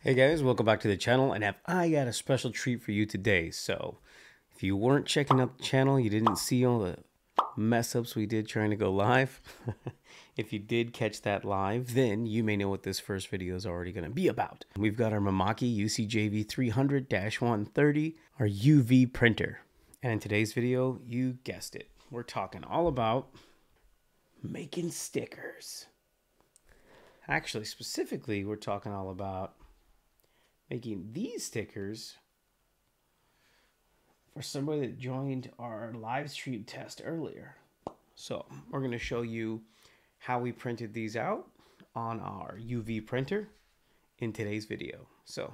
Hey guys, welcome back to the channel, and I got a special treat for you today. So if you weren't checking out the channel, you didn't see all the mess ups we did trying to go live. If you did catch that live, then you may know what this first video is already going to be about. We've got our Mimaki UCJV 300-130, our UV printer. And in today's video, you guessed it, we're talking all about making stickers. Actually, specifically, we're talking all about making these stickers for somebody that joined our live stream test earlier. So we're going to show you how we printed these out on our UV printer in today's video. So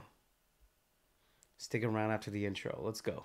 stick around after the intro. Let's go.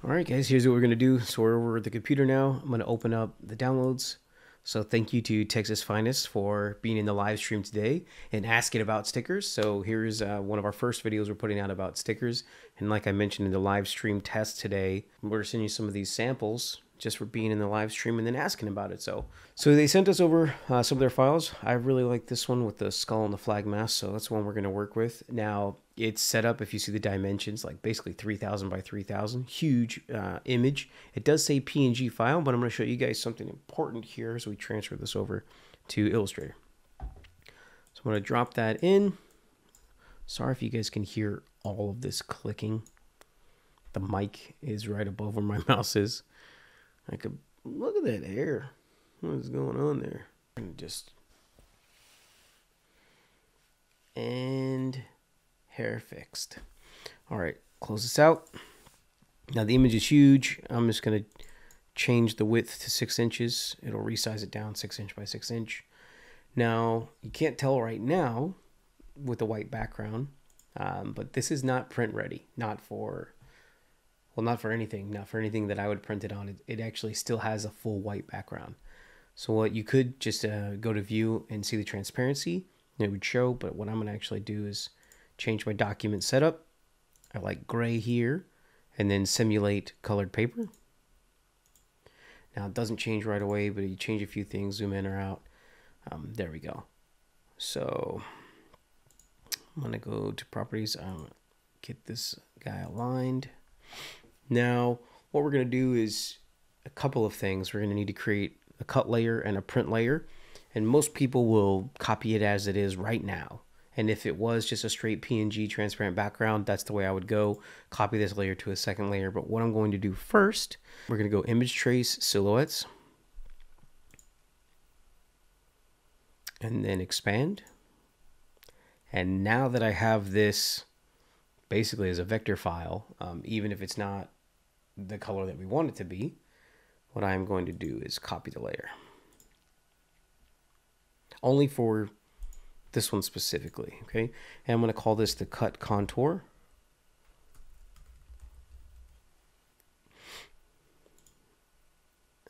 Alright guys, here's what we're going to do. So we're over at the computer now. I'm going to open up the downloads. So thank you to Texas Finest for being in the live stream today and asking about stickers. So here's one of our first videos we're putting out about stickers. And like I mentioned in the live stream test today, we're sending you some of these samples just for being in the live stream and then asking about it. So they sent us over some of their files. I really like this one with the skull and the flag mask. So that's one we're going to work with. Now it's set up, if you see the dimensions, like basically 3000 by 3000, huge image. It does say PNG file, but I'm going to show you guys something important here as we transfer this over to Illustrator. So I'm going to drop that in. Sorry if you guys can hear all of this clicking. The mic is right above where my mouse is. I could look at that hair. What is going on there? And just hair fixed. All right, close this out. Now the image is huge. I'm just gonna change the width to 6 inches. It'll resize it down 6 inch by 6 inch. Now you can't tell right now with the white background, but this is not print ready. Not for anything that I would print it on. It actually still has a full white background. So what you could just go to view and see the transparency, and it would show, but what I'm going to actually do is change my document setup. I like gray here, and then simulate colored paper. Now it doesn't change right away, but you change a few things, zoom in or out. There we go. So I'm going to go to properties. I'm going to get this guy aligned. Now, what we're going to do is a couple of things. We're going to need to create a cut layer and a print layer. And most people will copy it as it is right now. And if it was just a straight PNG transparent background, that's the way I would go. Copy this layer to a second layer. But what I'm going to do first, we're going to go image trace silhouettes. And then expand. And now that I have this basically as a vector file, even if it's not the color that we want it to be, what I'm going to do is copy the layer. Only for this one specifically, okay? And I'm going to call this the cut contour.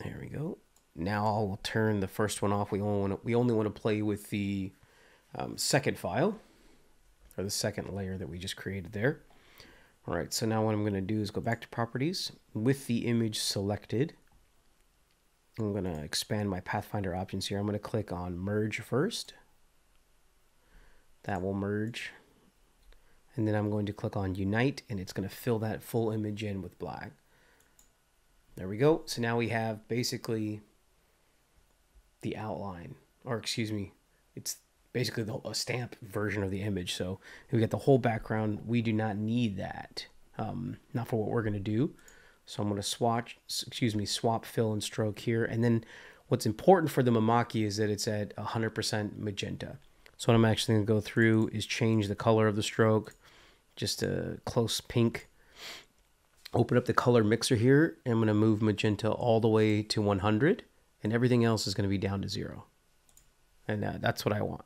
There we go. Now I'll turn the first one off. We only want to play with the second file, or the second layer that we just created there. All right, so now what I'm going to do is go back to properties with the image selected. I'm going to expand my Pathfinder options here. I'm going to click on merge first. That will merge. And then I'm going to click on unite, and it's going to fill that full image in with black. There we go. So now we have basically the outline, or excuse me, it's basically a stamp version of the image. So we got the whole background. We do not need that, not for what we're going to do. So I'm going to swap fill and stroke here. And then what's important for the Mimaki is that it's at 100% magenta. So what I'm actually going to go through is change the color of the stroke, just a close pink. Open up the color mixer here. And I'm going to move magenta all the way to 100, and everything else is going to be down to 0. And that's what I want.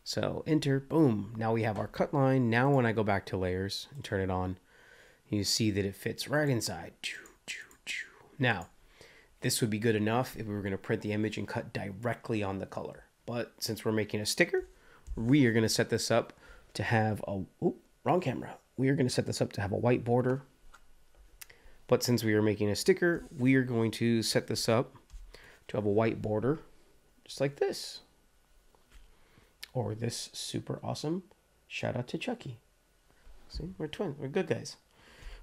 So enter, boom. Now we have our cut line. Now when I go back to layers and turn it on, you see that it fits right inside. Now, this would be good enough if we were going to print the image and cut directly on the color. But since we're making a sticker, we are going to set this up to have a, wrong camera. We are going to set this up to have a white border. But since we are making a sticker, we are going to set this up to have a white border, just like this. Or this super awesome, shout out to Chucky. See, we're twins, we're good guys.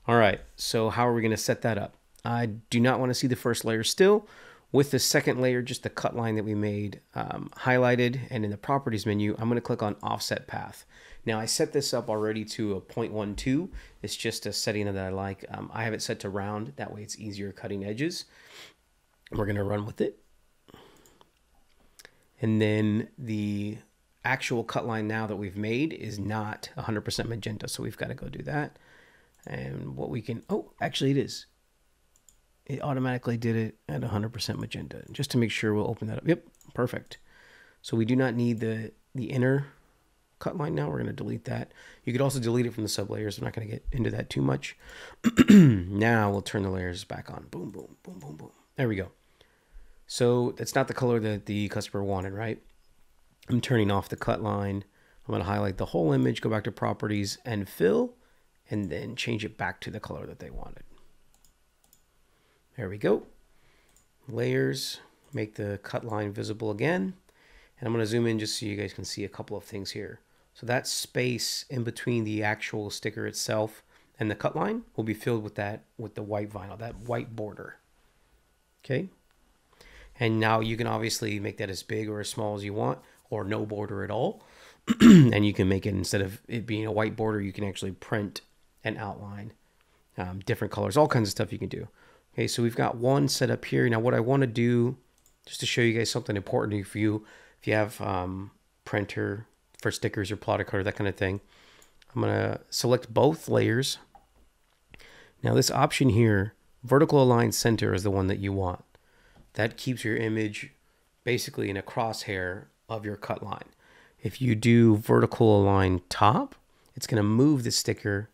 All right, so how are we gonna set that up? I do not wanna see the first layer still. With the second layer, just the cut line that we made highlighted, and in the properties menu, I'm gonna click on offset path. Now I set this up already to a 0.12. It's just a setting that I like. I have it set to round, that way it's easier cutting edges. We're gonna run with it. And then the actual cut line now that we've made is not 100% magenta, so we've got to go do that. And what we can, oh, actually it is. It automatically did it at 100% magenta. Just to make sure, we'll open that up. Yep, perfect. So we do not need the inner cut line now. We're going to delete that. You could also delete it from the sub layers. I'm not going to get into that too much. Now we'll turn the layers back on. Boom, boom, boom, boom, boom. There we go. So that's not the color that the customer wanted, right? I'm turning off the cut line. I'm going to highlight the whole image, go back to properties and fill, and then change it back to the color that they wanted. There we go. Layers, make the cut line visible again. And I'm going to zoom in just so you guys can see a couple of things here. So that space in between the actual sticker itself and the cut line will be filled with that, with the white vinyl, that white border. Okay. And now you can obviously make that as big or as small as you want, or no border at all. And you can make it, instead of it being a white border, you can actually print and outline different colors, all kinds of stuff you can do. Okay, so we've got one set up here. Now what I want to do, just to show you guys something important for you, if you have printer for stickers or plotted color, that kind of thing, I'm going to select both layers. Now this option here, vertical align center, is the one that you want. That keeps your image basically in a crosshair of your cut line. If you do vertical align top, it's going to move the sticker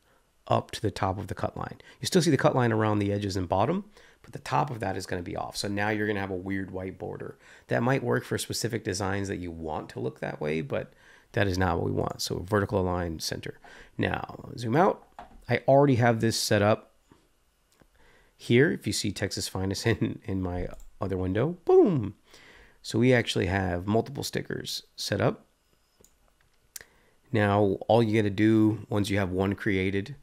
up to the top of the cut line. You still see the cut line around the edges and bottom, but the top of that is going to be off. So now you're going to have a weird white border. That might work for specific designs that you want to look that way, but that is not what we want. So vertical align center. Now zoom out. I already have this set up here. If you see Texas Finest in my other window, boom. So we actually have multiple stickers set up. Now, all you got to do once you have one created,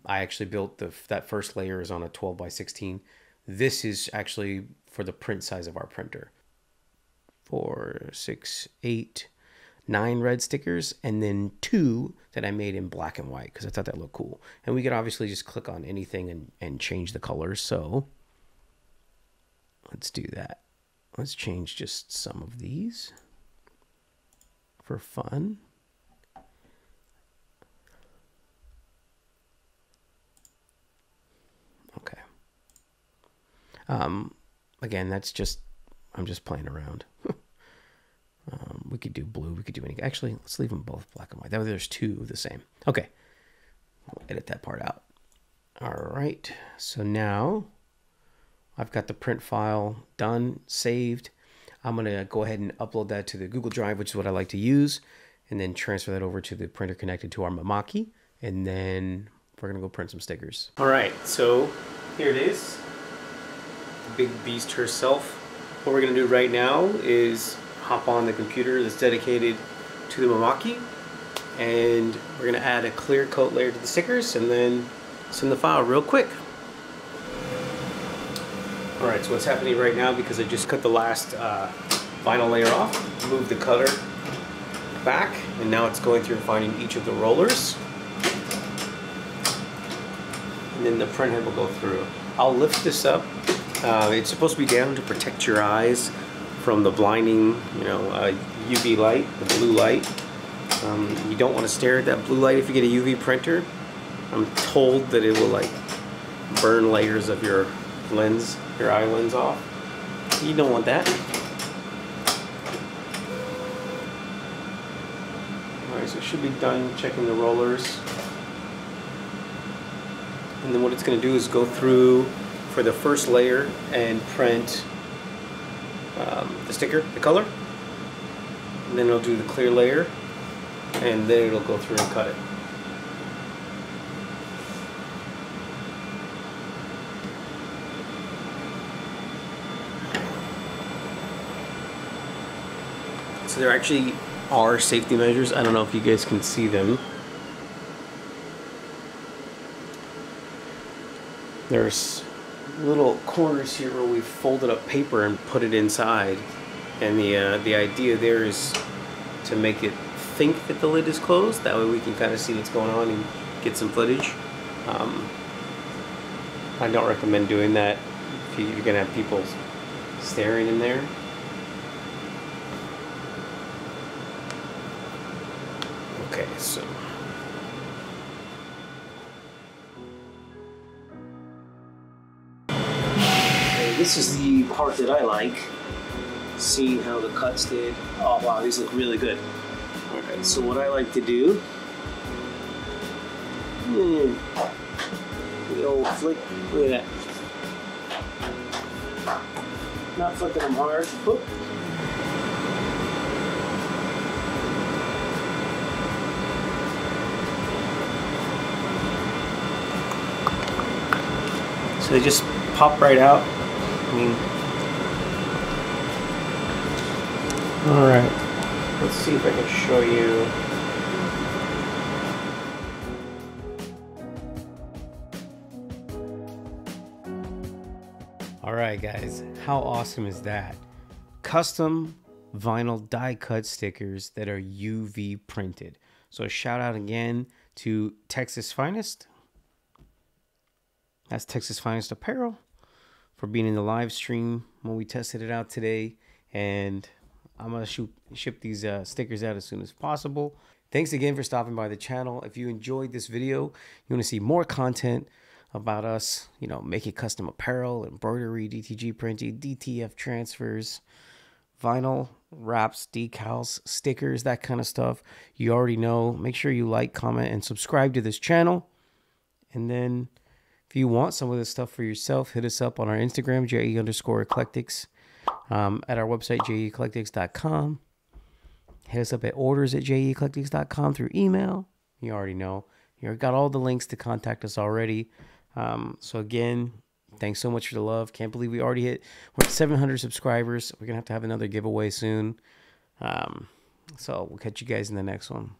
I actually built that first layer is on a 12 by 16. This is actually for the print size of our printer. 4, 6, 8, 9 red stickers, and then 2 that I made in black and white because I thought that looked cool. And we could obviously just click on anything and change the colors. So let's do that. Let's change just some of these for fun. Okay. Again, that's just, I'm just playing around. We could do blue. We could do any. Actually, let's leave them both black and white. That way there's 2 of the same. Okay. I'll edit that part out. All right. So now I've got the print file done, saved. I'm going to go ahead and upload that to the Google Drive, which is what I like to use, and then transfer that over to the printer connected to our Mimaki, and then we're going to go print some stickers. All right, so here it is, the big beast herself. What we're going to do right now is hop on the computer that's dedicated to the Mimaki, and we're going to add a clear coat layer to the stickers, and then send the file real quick. Alright, so what's happening right now, because I just cut the last vinyl layer off, moved the cutter back, and now it's going through and finding each of the rollers. And then the print head will go through. I'll lift this up. It's supposed to be down to protect your eyes from the blinding, UV light, the blue light. You don't want to stare at that blue light if you get a UV printer. I'm told that it will like burn layers of your lens, your eye lens off. You don't want that. Alright, so it should be done checking the rollers. And then what it's going to do is go through for the first layer and print the sticker, the color. and then it'll do the clear layer, and then it'll go through and cut it. So there actually are safety measures. I don't know if you guys can see them. There's little corners here where we folded up paper and put it inside, and the idea there is to make it think that the lid is closed. That way we can kind of see what's going on and get some footage. I don't recommend doing that if you're gonna have people staring in there. Okay, so this is the part that I like, seeing how the cuts did. Oh wow, these look really good. Alright, so what I like to do, the old flick, look at that. Not flicking them hard. Whoop. So they just pop right out. I mean, all right. Let's see if I can show you. All right, guys, how awesome is that? Custom vinyl die cut stickers that are UV printed. So a shout out again to Texas Finest. That's Texas Finest Apparel for being in the live stream when we tested it out today. And I'm going to ship these stickers out as soon as possible. Thanks again for stopping by the channel. If you enjoyed this video, you want to see more content about us, you know, making custom apparel, embroidery, DTG printing, DTF transfers, vinyl wraps, decals, stickers, that kind of stuff, you already know. Make sure you like, comment, and subscribe to this channel. And then if you want some of this stuff for yourself, hit us up on our Instagram, JayCei_eclectics, at our website, JayCeiEclectics.com. Hit us up at orders@JayCeiEclectics.com through email. You already know. You got all the links to contact us already. So again, thanks so much for the love. Can't believe we're at 700 subscribers. We're going to have another giveaway soon. So we'll catch you guys in the next one.